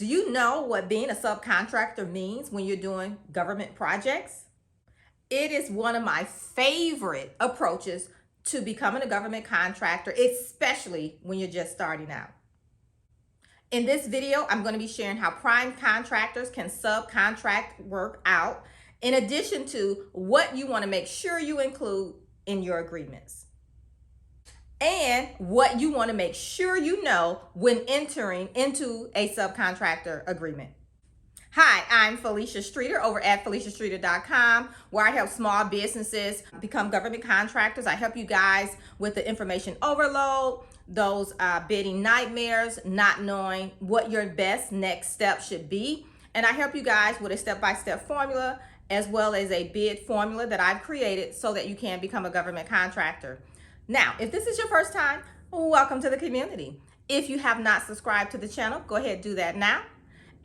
Do you know what being a subcontractor means when you're doing government projects? It is one of my favorite approaches to becoming a government contractor, especially when you're just starting out. In this video, I'm going to be sharing how prime contractors can subcontract work out, in addition to what you want to make sure you include in your agreements, and what you want to make sure you know when entering into a subcontractor agreement. Hi, I'm Felicia Streeter over at FeliciaStreeter.com, where I help small businesses become government contractors. I help you guys with the information overload, those bidding nightmares, not knowing what your best next step should be. And I help you guys with a step-by-step formula, as well as a bid formula that I've created so that you can become a government contractor. Now, if this is your first time, welcome to the community. If you have not subscribed to the channel, go ahead and do that now.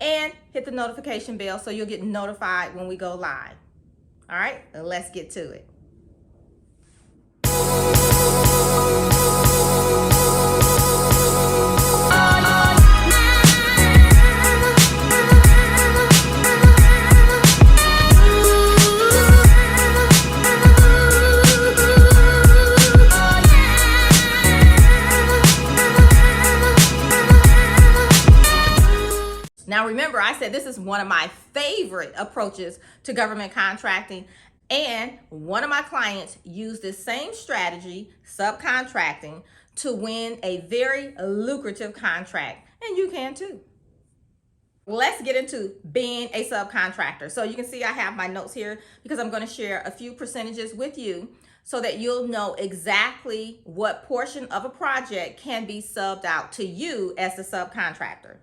And hit the notification bell so you'll get notified when we go live. All right, let's get to it. Now remember, I said this is one of my favorite approaches to government contracting, and one of my clients used this same strategy, subcontracting, to win a very lucrative contract, and you can too. Let's get into being a subcontractor. So you can see I have my notes here because I'm going to share a few percentages with you so that you'll know exactly what portion of a project can be subbed out to you as the subcontractor.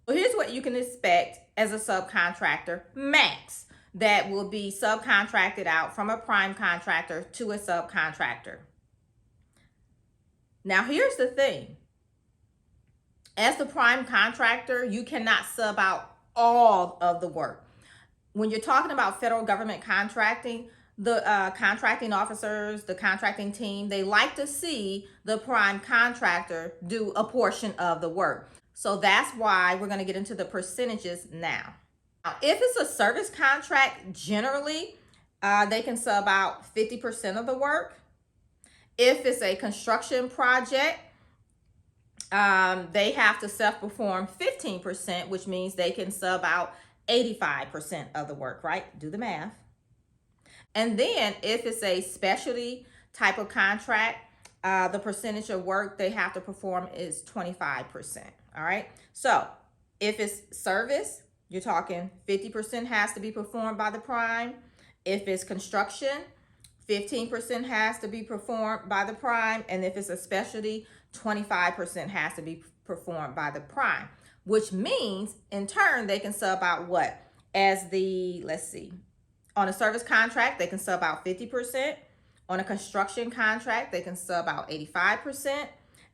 So here's what you can expect as a subcontractor max that will be subcontracted out from a prime contractor to a subcontractor. Now here's the thing. As the prime contractor, you cannot sub out all of the work. When you're talking about federal government contracting, the contracting officers, the contracting team, they like to see the prime contractor do a portion of the work. So that's why we're going to get into the percentages now. Now, if it's a service contract, generally, they can sub out 50% of the work. If it's a construction project, they have to self-perform 15%, which means they can sub out 85% of the work, right? Do the math. And then if it's a specialty type of contract, the percentage of work they have to perform is 25%. All right. So if it's service, you're talking 50% has to be performed by the prime. If it's construction, 15% has to be performed by the prime. And if it's a specialty, 25% has to be performed by the prime, which means in turn, they can sub out what? As the, let's see, on a service contract, they can sub out 50%. On a construction contract, they can sub out 85%.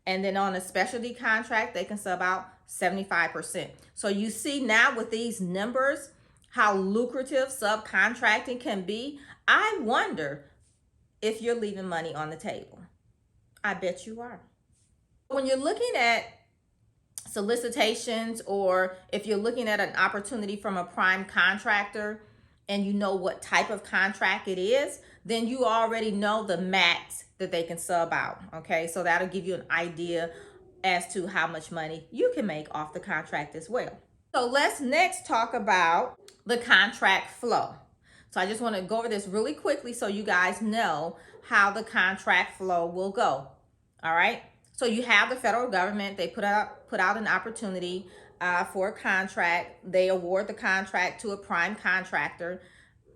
And then on a specialty contract, they can sub out 75%. So you see now with these numbers, how lucrative subcontracting can be. I wonder if you're leaving money on the table. I bet you are. When you're looking at solicitations, or if you're looking at an opportunity from a prime contractor and you know what type of contract it is, then you already know the max that they can sub out. Okay, so that'll give you an idea as to how much money you can make off the contract as well. So let's next talk about the contract flow. So I just want to go over this really quickly so you guys know how the contract flow will go. All right. So you have the federal government. They put out an opportunity for a contract. They award the contract to a prime contractor.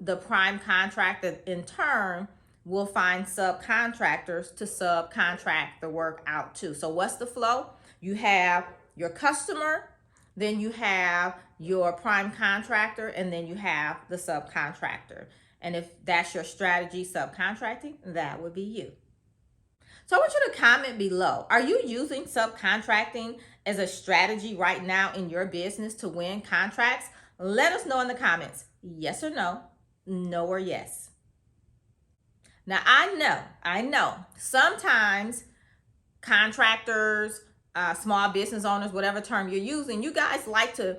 The prime contractor in turn will find subcontractors to subcontract the work out to. So what's the flow? You have your customer, then you have your prime contractor, and then you have the subcontractor. And if that's your strategy, subcontracting, that would be you. So I want you to comment below. Are you using subcontracting as a strategy right now in your business to win contracts? Let us know in the comments. Yes or no, no or yes. Now, I know sometimes contractors small business owners, whatever term you're using, you guys like to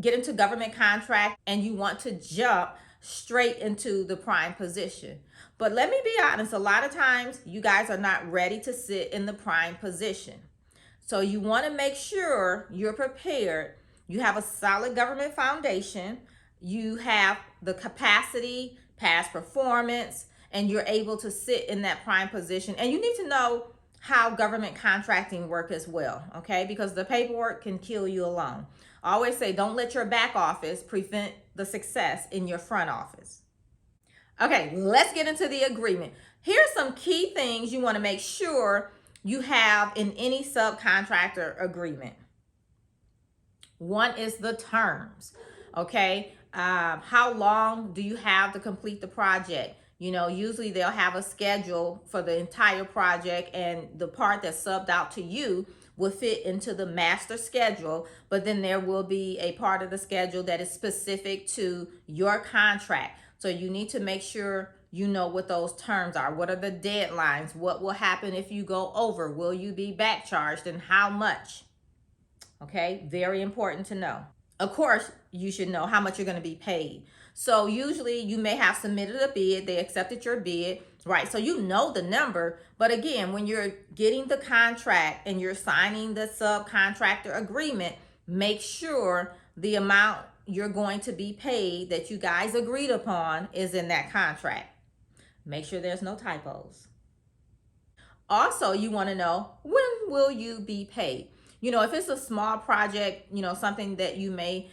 get into government contract and you want to jump straight into the prime position. But let me be honest, a lot of times you guys are not ready to sit in the prime position. So you want to make sure you're prepared. You have a solid government foundation. You have the capacity, past performance, and you're able to sit in that prime position. And you need to know how government contracting work as well, okay? Because the paperwork can kill you alone. I always say, don't let your back office prevent the success in your front office. Okay, let's get into the agreement. Here's some key things you want to make sure you have in any subcontractor agreement. One is the terms, okay? How long do you have to complete the project? You know, usually they'll have a schedule for the entire project, and the part that's subbed out to you will fit into the master schedule, but then there will be a part of the schedule that is specific to your contract. So you need to make sure you know what those terms are. What are the deadlines? What will happen if you go over? Will you be back charged, and how much? Okay, very important to know. Of course, you should know how much you're going to be paid. So usually you may have submitted a bid, they accepted your bid, right? So you know the number, but again, when you're getting the contract and you're signing the subcontractor agreement, make sure the amount you're going to be paid that you guys agreed upon is in that contract. Make sure there's no typos. Also, you want to know, when will you be paid? You know, if it's a small project, you know, something that you may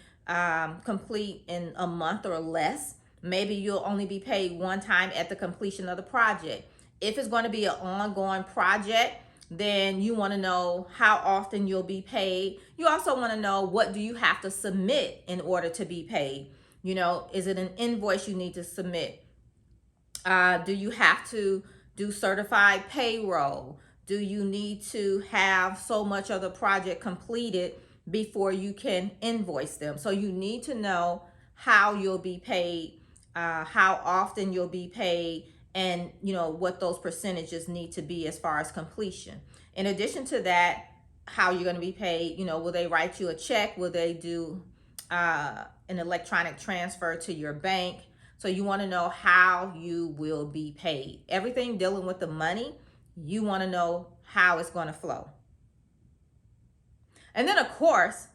complete in a month or less, maybe you'll only be paid one time at the completion of the project. If it's going to be an ongoing project, then you want to know how often you'll be paid. You also want to know, what do you have to submit in order to be paid? You know, is it an invoice you need to submit? Do you have to do certified payroll? Do you need to have so much of the project completed before you can invoice them? So you need to know how you'll be paid, how often you'll be paid, and you know what those percentages need to be as far as completion. In addition to that, how you're going to be paid, you know, will they write you a check? Will they do an electronic transfer to your bank? So you want to know how you will be paid. Everything dealing with the money, you want to know how it's going to flow. And then, of course,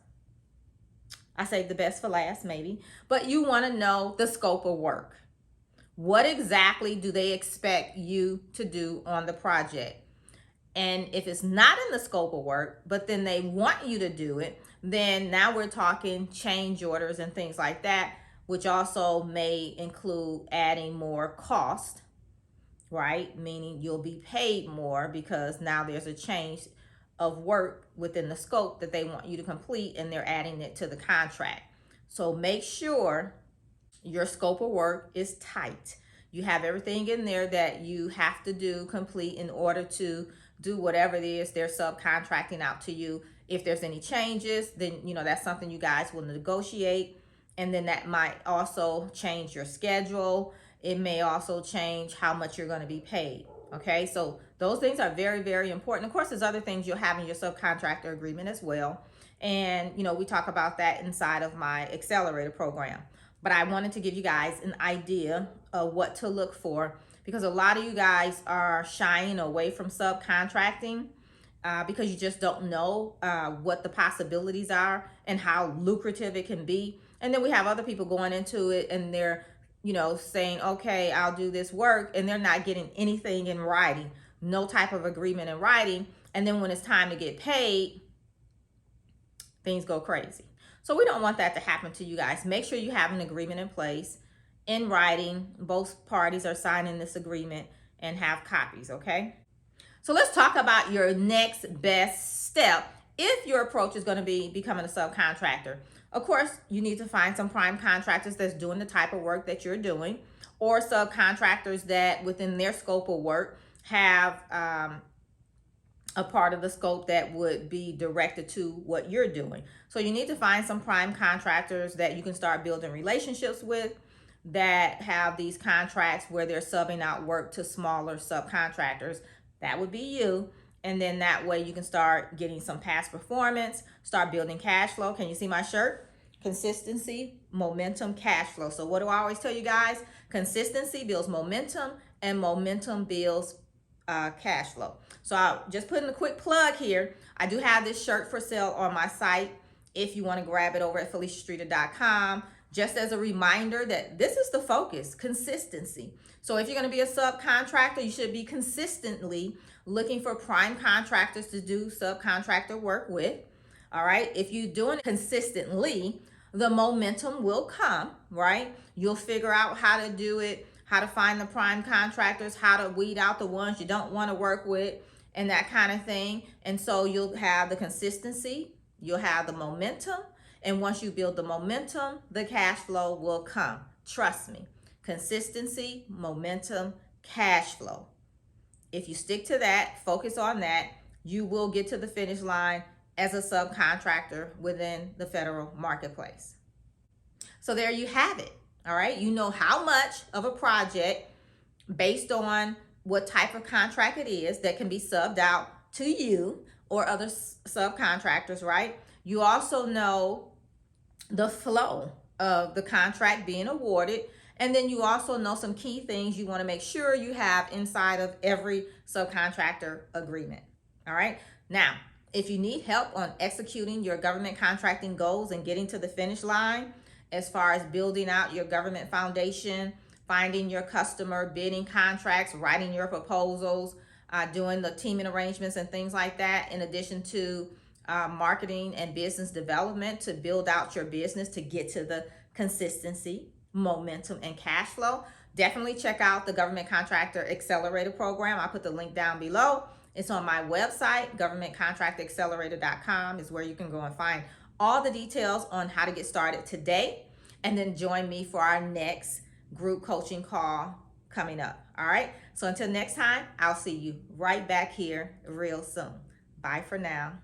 I saved the best for last maybe, but you want to know the scope of work. What exactly do they expect you to do on the project? And if it's not in the scope of work, but then they want you to do it, then now we're talking change orders and things like that, which also may include adding more cost, right? Meaning you'll be paid more because now there's a change of work within the scope that they want you to complete, and they're adding it to the contract. So make sure your scope of work is tight. You have everything in there that you have to do, complete, in order to do whatever it is they're subcontracting out to you. If there's any changes, then you know that's something you guys will negotiate, and then that might also change your schedule. It may also change how much you're going to be paid. Okay, so those things are very, very important. Of course, there's other things you'll have in your subcontractor agreement as well. And, you know, we talk about that inside of my Accelerator program. But I wanted to give you guys an idea of what to look for, because a lot of you guys are shying away from subcontracting because you just don't know what the possibilities are and how lucrative it can be. And then we have other people going into it and they're, you know, saying, okay, I'll do this work, and they're not getting anything in writing, no type of agreement in writing. And then when it's time to get paid, things go crazy. So we don't want that to happen to you guys. Make sure you have an agreement in place in writing. Both parties are signing this agreement and have copies, okay? So let's talk about your next best step if your approach is going to be becoming a subcontractor. Of course, you need to find some prime contractors that's doing the type of work that you're doing, or subcontractors that within their scope of work have a part of the scope that would be directed to what you're doing. So you need to find some prime contractors that you can start building relationships with, that have these contracts where they're subbing out work to smaller subcontractors. That would be you. And then that way you can start getting some past performance, start building cash flow. Can you see my shirt? Consistency, momentum, cash flow. So what do I always tell you guys? Consistency builds momentum, and momentum builds cash flow. So I'll just put in a quick plug here. I do have this shirt for sale on my site if you want to grab it over at FeliciaStreeter.com. Just as a reminder that this is the focus, consistency. So if you're going to be a subcontractor, you should be consistently looking for prime contractors to do subcontractor work with. All right. If you're doing it consistently, the momentum will come, right? You'll figure out how to do it, how to find the prime contractors, how to weed out the ones you don't want to work with, and that kind of thing. And so you'll have the consistency, you'll have the momentum. And once you build the momentum, the cash flow will come. Trust me. Consistency, momentum, cash flow. If you stick to that, focus on that, you will get to the finish line as a subcontractor within the federal marketplace. So there you have it. All right. You know how much of a project, based on what type of contract it is, that can be subbed out to you or other subcontractors, right? You also know the flow of the contract being awarded. And then you also know some key things you want to make sure you have inside of every subcontractor agreement. All right. Now, if you need help on executing your government contracting goals and getting to the finish line, as far as building out your government foundation, finding your customer, bidding contracts, writing your proposals, doing the teaming arrangements and things like that, in addition to marketing and business development to build out your business to get to the consistency, momentum, and cash flow, definitely check out the Government Contractor Accelerator program. I put the link down below. It's on my website, governmentcontractaccelerator.com is where you can go and find all the details on how to get started today. And then join me for our next group coaching call coming up. All right. So until next time, I'll see you right back here real soon. Bye for now.